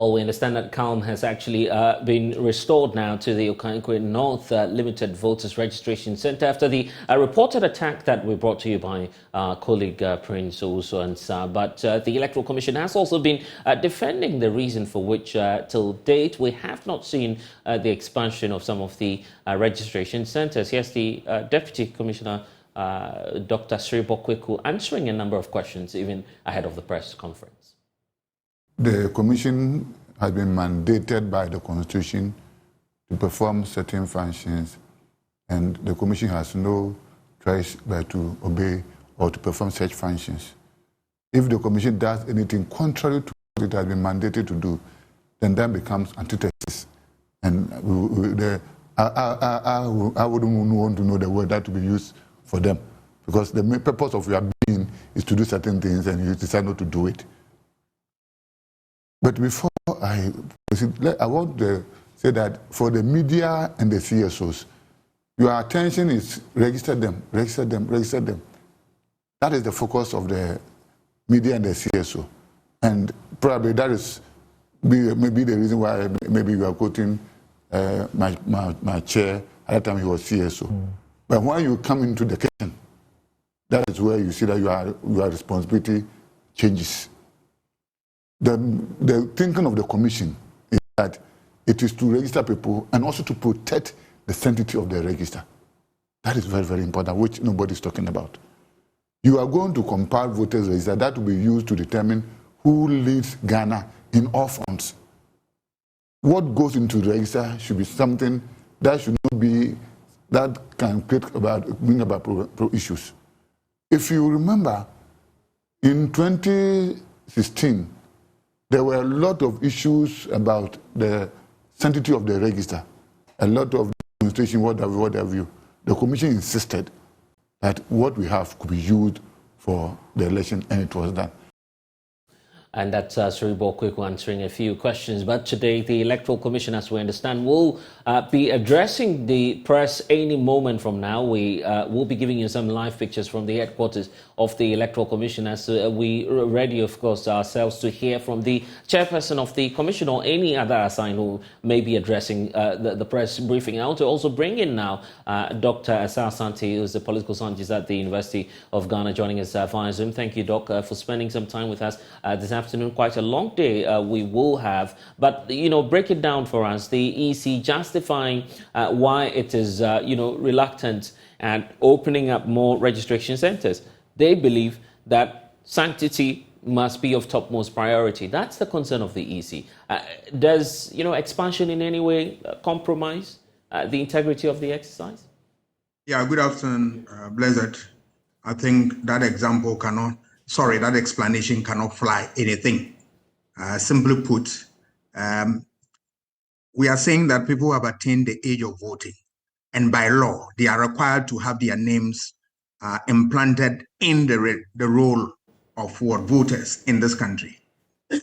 Well, we understand that calm has actually been restored now to the Okankwe North Limited Voters Registration Center after the reported attack that we brought to you by our colleague Prince Owusu Ansah. But the Electoral Commission has also been defending the reason for which, till date, we have not seen the expansion of some of the registration centers. Yes, the Deputy Commissioner, Dr. Sribok Kweku, answering a number of questions even ahead of the press conference. The Commission has been mandated by the Constitution to perform certain functions, and the Commission has no choice but to obey or to perform such functions. If the Commission does anything contrary to what it has been mandated to do, then that becomes antithesis. And I wouldn't want to know the word that to be used for them, because the main purpose of your being is to do certain things and you decide not to do it. But before I proceed, I want to say that for the media and the CSOs, your attention is register them, register them, register them. That is the focus of the media and the CSO. And probably that is maybe the reason why maybe you are quoting my chair. At that time he was CSO. But when you come into the kitchen, that is where you see that your responsibility changes. The thinking of the Commission is that it is to register people and also to protect the sanctity of the register. That is very, very important, which nobody is talking about. You are going to compile voters' register that will be used to determine who leads Ghana in all fronts. What goes into the register should be something that should not be, that can bring about issues. If you remember, in 2016, there were a lot of issues about the sanctity of the register, a lot of demonstration, what have you. The Commission insisted that what we have could be used for the election, and it was done. And that's Sribok Kweku answering a few questions. But today, the Electoral Commission, as we understand, will be addressing the press any moment from now. We will be giving you some live pictures from the headquarters of the Electoral Commission as we ready, of course, ourselves to hear from the chairperson of the Commission or any other assigned who may be addressing the press briefing. I want to also bring in now Dr. Asah-Asante, who is a political scientist at the University of Ghana, joining us via Zoom. Thank you, Doc, for spending some time with us this afternoon. Quite a long day we will have, but break it down for us. The EC justifying why it is reluctant at opening up more registration centers. They believe that sanctity must be of topmost priority. That's the concern of the EC. Does expansion in any way compromise the integrity of the exercise? Yeah, good afternoon, Blessed. I think that that explanation cannot fly anything. Simply put, we are saying that people have attained the age of voting, and by law, they are required to have their names implanted in the roll of voters in this country.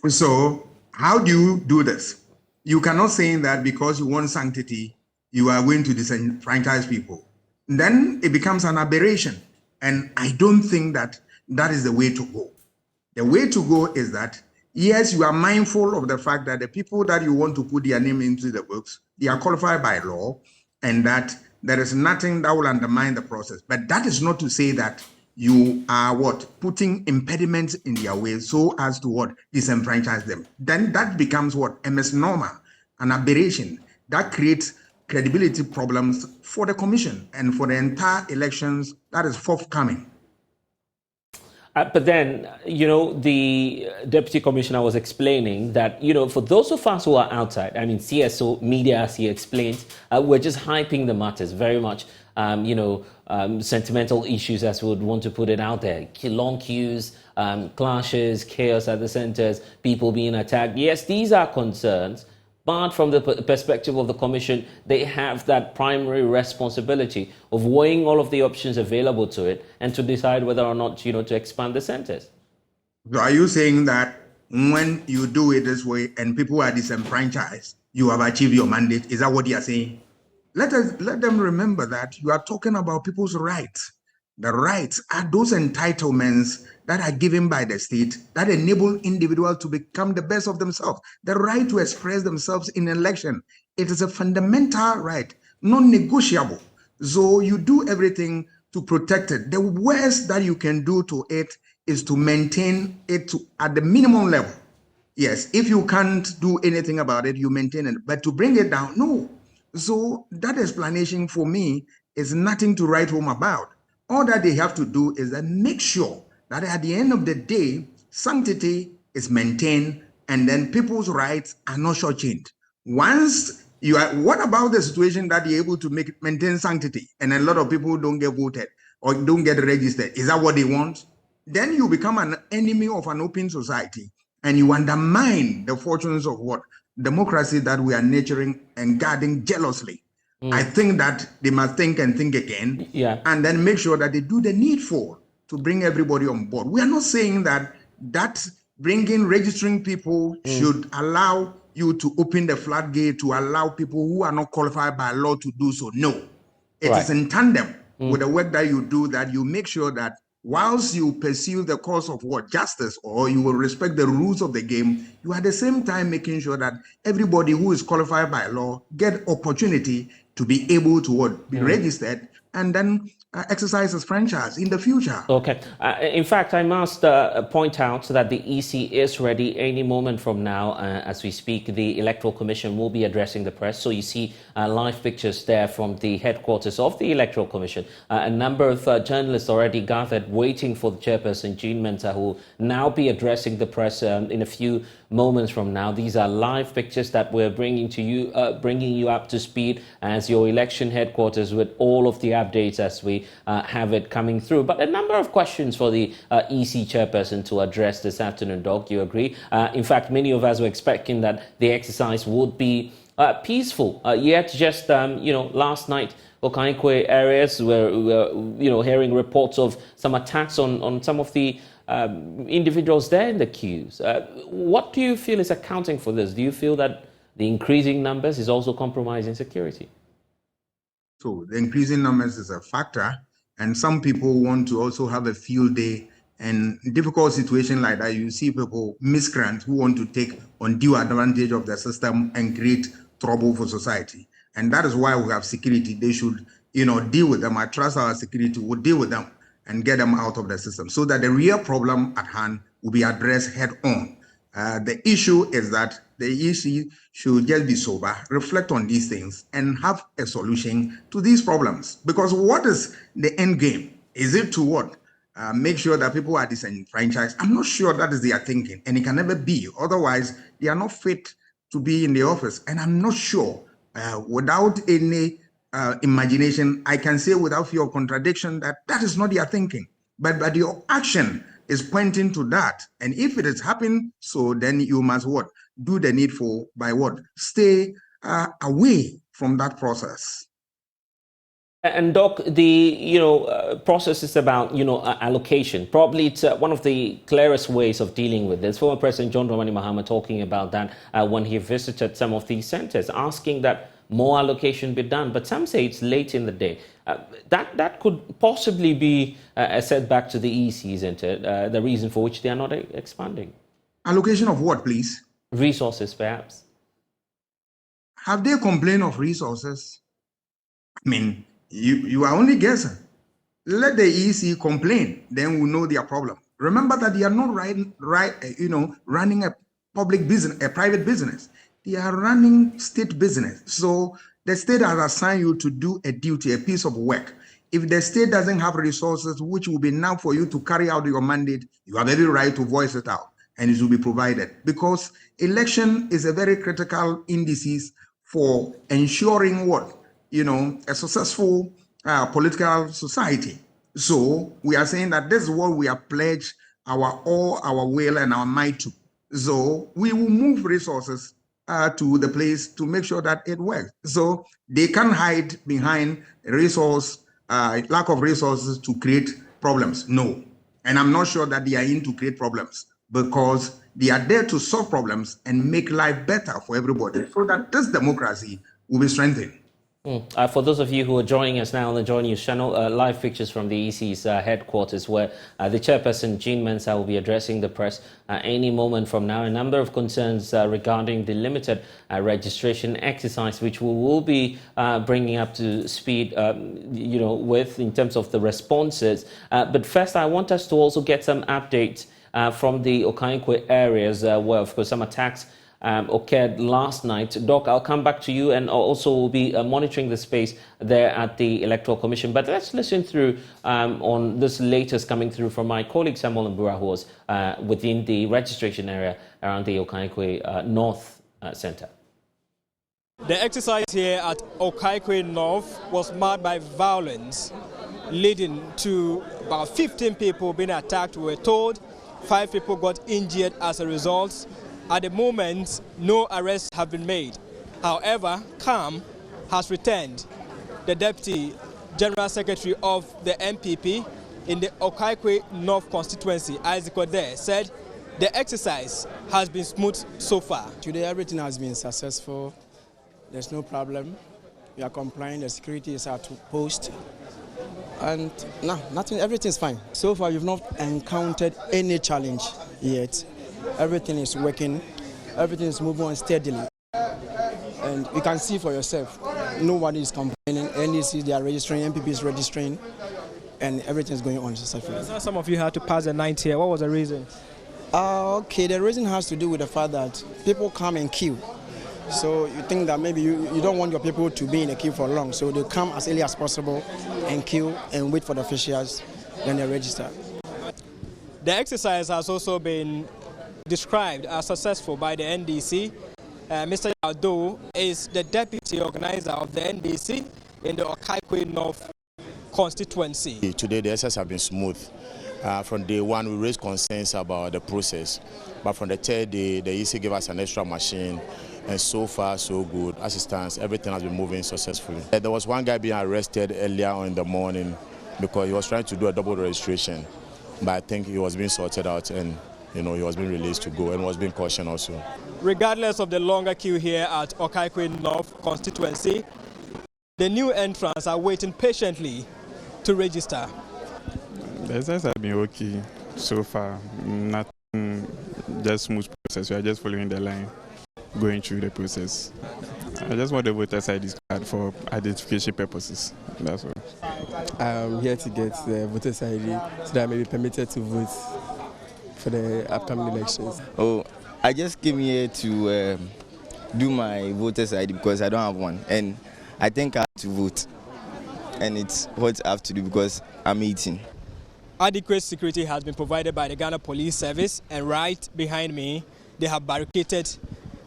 So how do you do this? You cannot say that because you want sanctity, you are going to disenfranchise people. Then it becomes an aberration. And I don't think that is the way to go. The way to go is that, yes, you are mindful of the fact that the people that you want to put their name into the books, they are qualified by law, and that there is nothing that will undermine the process. But that is not to say that you are putting impediments in their way so as to disenfranchise them. Then that becomes a misnomer, an aberration that creates credibility problems for the Commission and for the entire elections that is forthcoming. But then, the Deputy Commissioner was explaining that, for those of us who are outside, I mean, CSO, media, as he explains, we're just hyping the matters very much, sentimental issues, as we would want to put it out there. Long queues, clashes, chaos at the centers, people being attacked. Yes, these are concerns. But from the perspective of the Commission, they have that primary responsibility of weighing all of the options available to it and to decide whether or not, to expand the centers. So are you saying that when you do it this way and people are disenfranchised, you have achieved your mandate? Is that what you are saying? Let them remember that you are talking about people's rights. The rights are those entitlements that are given by the state that enable individuals to become the best of themselves. The right to express themselves in election. It is a fundamental right, non-negotiable. So you do everything to protect it. The worst that you can do to it is to maintain it at the minimum level. Yes, if you can't do anything about it, you maintain it. But to bring it down, no. So that explanation for me is nothing to write home about. All that they have to do is that make sure that at the end of the day, sanctity is maintained and then people's rights are not shortchanged. Once you are, what about the situation that you're able to maintain sanctity and a lot of people don't get voted or don't get registered? Is that what they want? Then you become an enemy of an open society and you undermine the fortunes of what? Democracy that we are nurturing and guarding jealously. I think that they must think and think again, and then make sure that they do the needful to bring everybody on board. We are not saying that registering people should allow you to open the floodgate to allow people who are not qualified by law to do so. No, it is in tandem with the work that you do, that you make sure that whilst you pursue the cause of what? Justice, or you will respect the rules of the game, you are at the same time making sure that everybody who is qualified by law get opportunity to be able to what? Be registered and then exercise his franchise in the future. Okay. In fact, I must point out that the EC is ready any moment from now. As we speak, the Electoral Commission will be addressing the press. So you see live pictures there from the headquarters of the Electoral Commission. A number of journalists already gathered waiting for the chairperson, Jean Mensa, who will now be addressing the press in a few moments from now. These are live pictures that we're bringing to you, bringing you up to speed as your election headquarters with all of the updates as we have it coming through. But a number of questions for the EC chairperson to address this afternoon, Doc. You agree? In fact, many of us were expecting that the exercise would be peaceful. Yet just, last night, Okaikwe areas were hearing reports of some attacks on some of the individuals there in the queues. What do you feel is accounting for this? Do you feel that the increasing numbers is also compromising security? So the increasing numbers is a factor, and some people want to also have a field day. And difficult situation like that, you see people, miscreants, who want to take undue advantage of the system and create trouble for society. And that is why we have security. They should, deal with them. I trust our security will deal with them and get them out of the system so that the real problem at hand will be addressed head on. The issue is that the EC should just be sober, reflect on these things, and have a solution to these problems. Because what is the end game? Is it to what? Make sure that people are disenfranchised? I'm not sure that is their thinking, and it can never be. Otherwise, they are not fit to be in the office. And I'm not sure, without any imagination, I can say without fear of contradiction that is not their thinking. But your action is pointing to that. And if it has happened, so then you must what? Do the needful by what? Stay away from that process. And Doc, the process is about allocation. Probably it's one of the clearest ways of dealing with this. Former President John Dramani Mahama talking about that when he visited some of these centers, asking that more allocation be done. But some say it's late in the day. That could possibly be a setback to the EC, isn't it? The reason for which they are not expanding. Allocation of what, please? Resources, perhaps. Have they complained of resources? I mean, you are only guessing. Let the EC complain, then we know their problem. Remember that they are not running a public business, a private business. They are running state business. So the state has assigned you to do a duty, a piece of work. If the state doesn't have resources, which will be enough for you to carry out your mandate, you have every right to voice it out, and it will be provided. Because election is a very critical indices for ensuring what? A successful political society. So we are saying that this is what we have pledged our will and our might to. So we will move resources to the place to make sure that it works. So they can't hide behind lack of resources to create problems. No. And I'm not sure that they are in to create problems, because they are there to solve problems and make life better for everybody so that this democracy will be strengthened. For those of you who are joining us now on the Joy News channel, live pictures from the EC's headquarters where the chairperson, Jean Mensah, will be addressing the press any moment from now. A number of concerns regarding the limited registration exercise, which we will be bringing up to speed, with in terms of the responses. But first, I want us to also get some updates from the Okaikwe areas where, of course, some attacks occurred last night. Doc, I'll come back to you, and also we'll be monitoring the space there at the Electoral Commission. But let's listen through on this latest coming through from my colleague Samuel Mbura, who was within the registration area around the Okaikwe North Centre. The exercise here at Okaikwe North was marked by violence, leading to about 15 people being attacked. We were told 5 people got injured as a result. At the moment, no arrests have been made. However, calm has returned. The Deputy General Secretary of the MPP in the Okaikwe North constituency, Isaac Ode, said the exercise has been smooth so far. Today, everything has been successful. There's no problem. We are complying. The security is at post. And no, nothing, everything's fine. So far, you've not encountered any challenge yet. Everything is working, everything is moving on steadily. And you can see for yourself, nobody is complaining, NEC, they are registering, MPP is registering, and everything is going on successfully. Some of you had to pass the night here. What was the reason? Okay, the reason has to do with the fact that people come and queue. So you think that maybe you don't want your people to be in a queue for long, so they come as early as possible and queue and wait for the officials, then they register. The exercise has also been described as successful by the NDC. Mr. Yado is the deputy organizer of the NDC in the Okaikwe North constituency. Today the exercise has been smooth. From day one we raised concerns about the process, but from the third day the EC gave us an extra machine, and so far so good. As it stands, everything has been moving successfully. There was one guy being arrested earlier on in the morning because he was trying to do a double registration, but I think he was being sorted out, and he was being released to go and was being cautioned also. Regardless of the longer queue here at Okaikwe North constituency, the new entrants are waiting patiently to register. The exercise has been okay so far. Nothing, just smooth process. We are just following the line, going through the process. I just want the voter's ID card for identification purposes. That's all. I'm here to get the voter's ID so that I may be permitted to vote for the upcoming elections. Oh, I just came here to do my voter's ID because I don't have one, and I think I have to vote, and it's what I have to do because I'm 18. Adequate security has been provided by the Ghana Police Service, and right behind me they have barricaded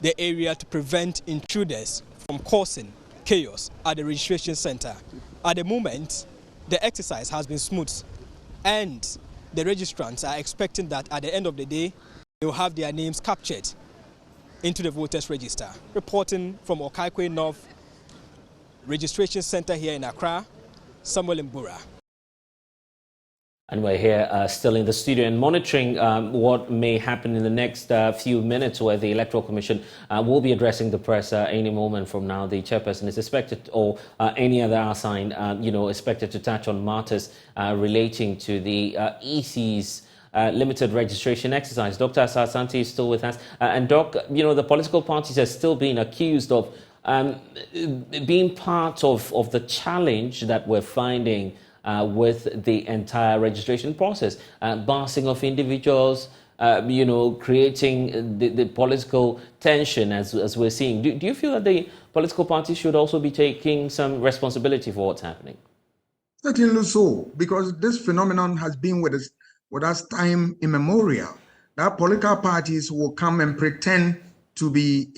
the area to prevent intruders from causing chaos at the registration center. At the moment, the exercise has been smooth, and the registrants are expecting that at the end of the day, they will have their names captured into the voters register. Reporting from Okaikwe North Registration Center here in Accra, Samuel Mbura. And we're here still in the studio and monitoring what may happen in the next few minutes, where the Electoral Commission will be addressing the press any moment from now. The chairperson is expected, or any other assigned, expected to touch on matters relating to the EC's limited registration exercise. Dr. Asah-Asante is still with us. And Doc, the political parties are still being accused of being part of the challenge that we're finding with the entire registration process, bossing of individuals, creating the political tension as we're seeing. Do you feel that the political parties should also be taking some responsibility for what's happening? Certainly so, because this phenomenon has been with us time immemorial. That political parties will come and pretend to be,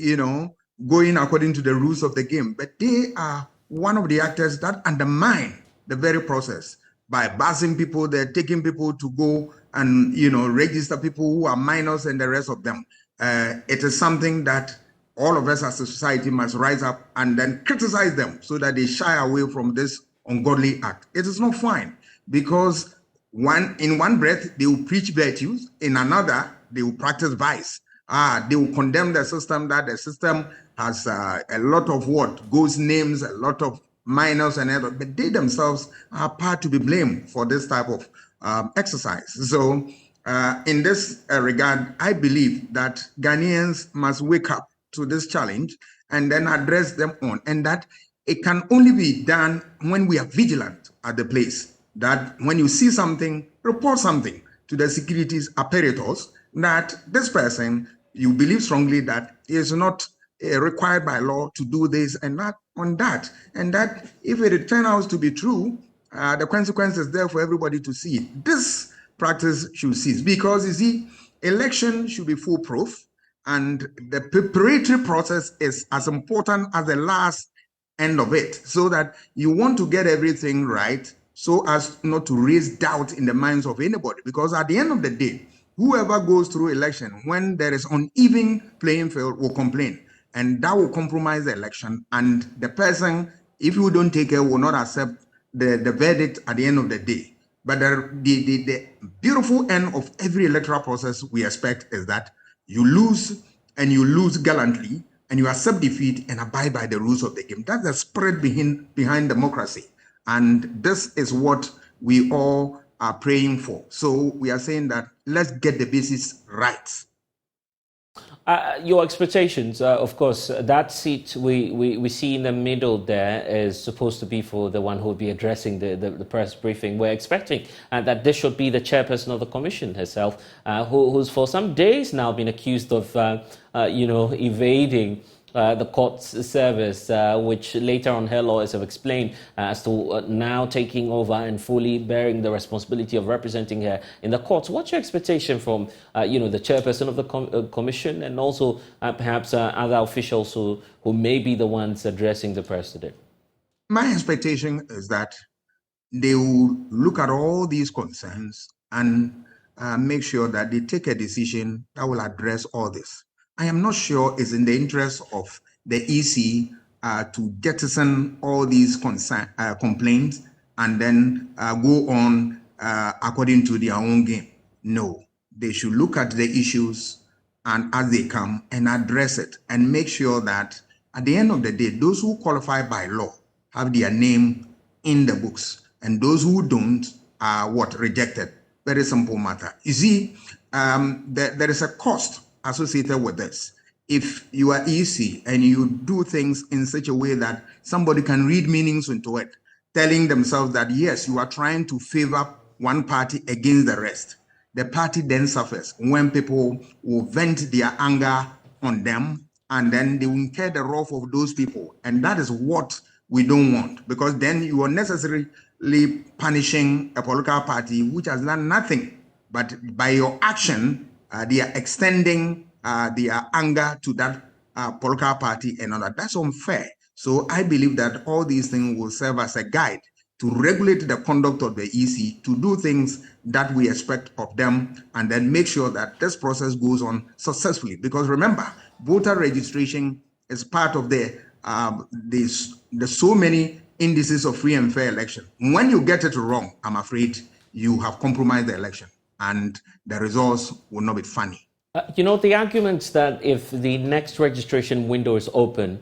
going according to the rules of the game, but they are one of the actors that undermine the very process by busing people. They're taking people to go and register people who are minors and the rest of them. It is something that all of us as a society must rise up and then criticize them so that they shy away from this ungodly act. It is not fine, because in one breath they will preach virtues, in another they will practice vice. They will condemn the system, that the system has a lot of ghost names, a lot of minors and everything, but they themselves are part to be blamed for this type of exercise. So in this regard, I believe that Ghanaians must wake up to this challenge and then address them on, and that it can only be done when we are vigilant at the place. That when you see something, report something to the securities apparatus that this person, you believe strongly that is not required by law to do this and that on that. And that if it turns out to be true, the consequence is there for everybody to see. This practice should cease because, you see, election should be foolproof, and the preparatory process is as important as the last end of it, so that you want to get everything right so as not to raise doubt in the minds of anybody. Because at the end of the day, whoever goes through election, when there is uneven playing field, will complain, and that will compromise the election. And the person, if you don't take care, will not accept the verdict at the end of the day. But the beautiful end of every electoral process we expect is that you lose, and you lose gallantly, and you accept defeat and abide by the rules of the game. That's the spirit behind democracy. And this is what we all are praying for. So we are saying that let's get the basis right. Your expectations, of course, that seat we see in the middle there is supposed to be for the one who will be addressing the press briefing. We're expecting that this should be the chairperson of the commission herself, who's for some days now been accused of, evading the court's service, which later on her lawyers have explained as to now taking over and fully bearing the responsibility of representing her in the courts. What's your expectation from, the chairperson of the commission, and also perhaps other officials who may be the ones addressing the press today? My expectation is that they will look at all these concerns and make sure that they take a decision that will address all this. I am not sure it's in the interest of the EC to jettison all these complaints and then go on according to their own game. No, they should look at the issues and as they come and address it and make sure that at the end of the day, those who qualify by law have their name in the books, and those who don't are rejected. Very simple matter. You see, there is a cost associated with this. If you are EC and you do things in such a way that somebody can read meanings into it, telling themselves that yes, you are trying to favor one party against the rest, the party then suffers when people will vent their anger on them, and then they will incur the wrath of those people. And that is what we don't want, because then you are necessarily punishing a political party which has done nothing, but by your action, they are extending their anger to that political party and all that. That's unfair. So I believe that all these things will serve as a guide to regulate the conduct of the EC, to do things that we expect of them, and then make sure that this process goes on successfully. Because remember, voter registration is part of the so many indices of free and fair election. When you get it wrong, I'm afraid you have compromised the election, and the results will not be funny. The arguments that if the next registration window is open,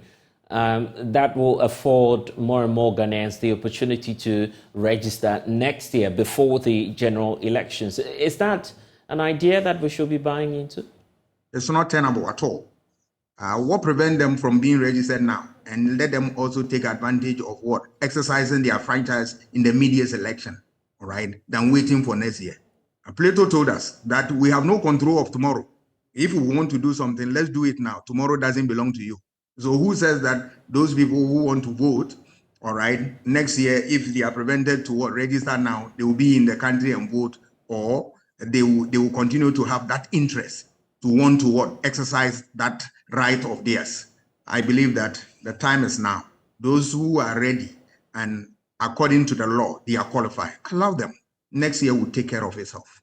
that will afford more and more Ghanaians the opportunity to register next year before the general elections. Is that an idea that we should be buying into? It's not tenable at all. What prevents them from being registered now, and let them also take advantage of exercising their franchise in the immediate election, all right, than waiting for next year. Plato told us that we have no control of tomorrow. If we want to do something, let's do it now. Tomorrow doesn't belong to you. So who says that those people who want to vote, all right, next year, if they are prevented to register now, they will be in the country and vote, or they will continue to have that interest to want to exercise that right of theirs. I believe that the time is now. Those who are ready and according to the law, they are qualified. Allow them. Next year will take care of itself.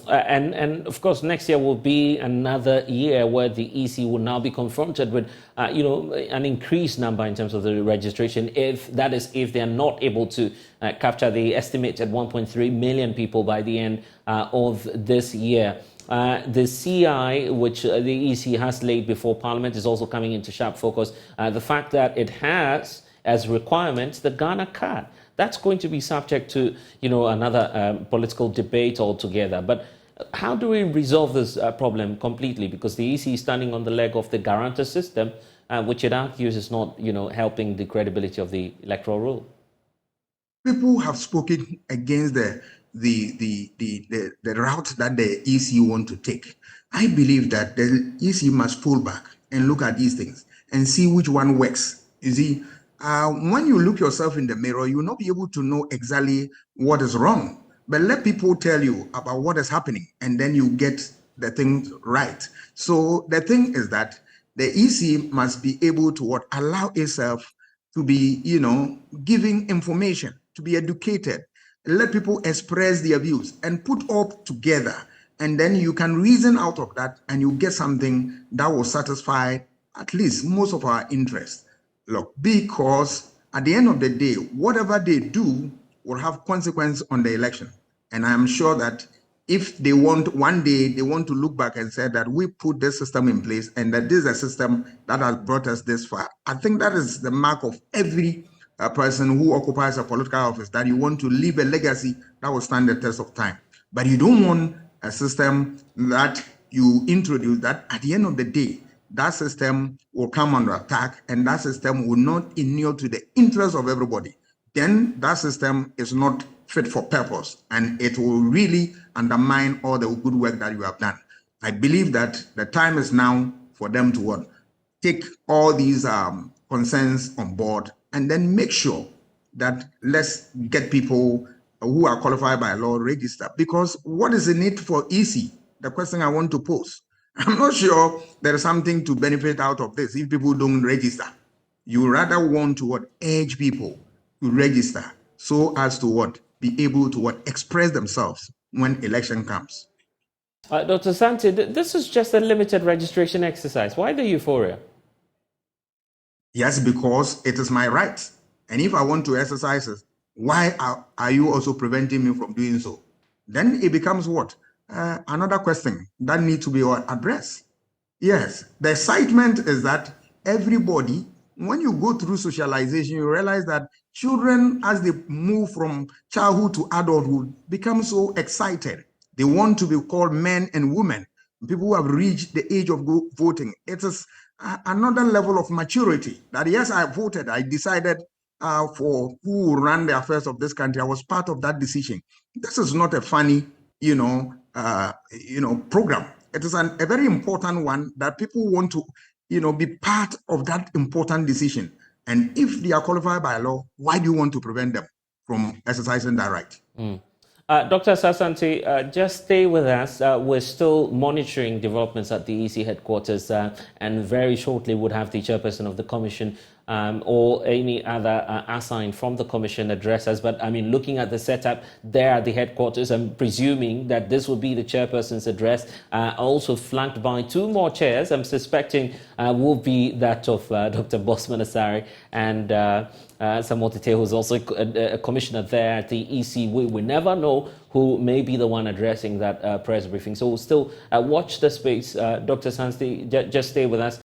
And of course, next year will be another year where the EC will now be confronted with, an increased number in terms of the registration. If they are not able to capture the estimated 1.3 million people by the end of this year. The CI, which the EC has laid before Parliament, is also coming into sharp focus. The fact that it has as requirements the Ghana card. That's going to be subject to, another political debate altogether. But how do we resolve this problem completely? Because the EC is standing on the leg of the guarantor system, which it argues is not, helping the credibility of the electoral rule. People have spoken against the route that the EC want to take. I believe that the EC must pull back and look at these things and see which one works. You see, when you look yourself in the mirror, you will not be able to know exactly what is wrong. But let people tell you about what is happening, and then you get the things right. So the thing is that the EC must be able to allow itself to be, giving information, to be educated, let people express their views and put all together. And then you can reason out of that and you get something that will satisfy at least most of our interests. Look, because at the end of the day, whatever they do will have consequence on the election. And I'm sure that if they want, one day they want to look back and say that we put this system in place and that this is a system that has brought us this far. I think that is the mark of every person who occupies a political office, that you want to leave a legacy that will stand the test of time. But you don't want a system that you introduce that at the end of the day, that system will come under attack and that system will not inure to the interest of everybody. Then that system is not fit for purpose and it will really undermine all the good work that you have done. I believe that the time is now for them to take all these concerns on board and then make sure that let's get people who are qualified by law register. Because what is in it for EC? The question I want to pose. I'm not sure there is something to benefit out of this if people don't register. You rather want to urge people to register so as to be able to express themselves when election comes. Dr. Asante, this is just a limited registration exercise. Why the euphoria? Yes, because it is my right. And if I want to exercise it, why are you also preventing me from doing so? Then it becomes what? Another question that needs to be addressed. Yes, the excitement is that everybody, when you go through socialization, you realize that children, as they move from childhood to adulthood, become so excited. They want to be called men and women. People who have reached the age of voting. It is another level of maturity that, yes, I voted. I decided for who will run the affairs of this country. I was part of that decision. This is not a funny, program. It is a very important one that people want to, be part of that important decision. And if they are qualified by law, why do you want to prevent them from exercising that right? Dr. Asah-Asante, just stay with us. We're still monitoring developments at the EC headquarters and very shortly would have the chairperson of the commission or any other assigned from the commission address us. But I mean, looking at the setup there at the headquarters, I'm presuming that this will be the chairperson's address, also flanked by two more chairs. I'm suspecting will be that of Dr. Bosman Asare and Samotite, who's also a commissioner there at the EC. We never know who may be the one addressing that press briefing. So we'll still watch the space. Dr. Asante, just stay with us.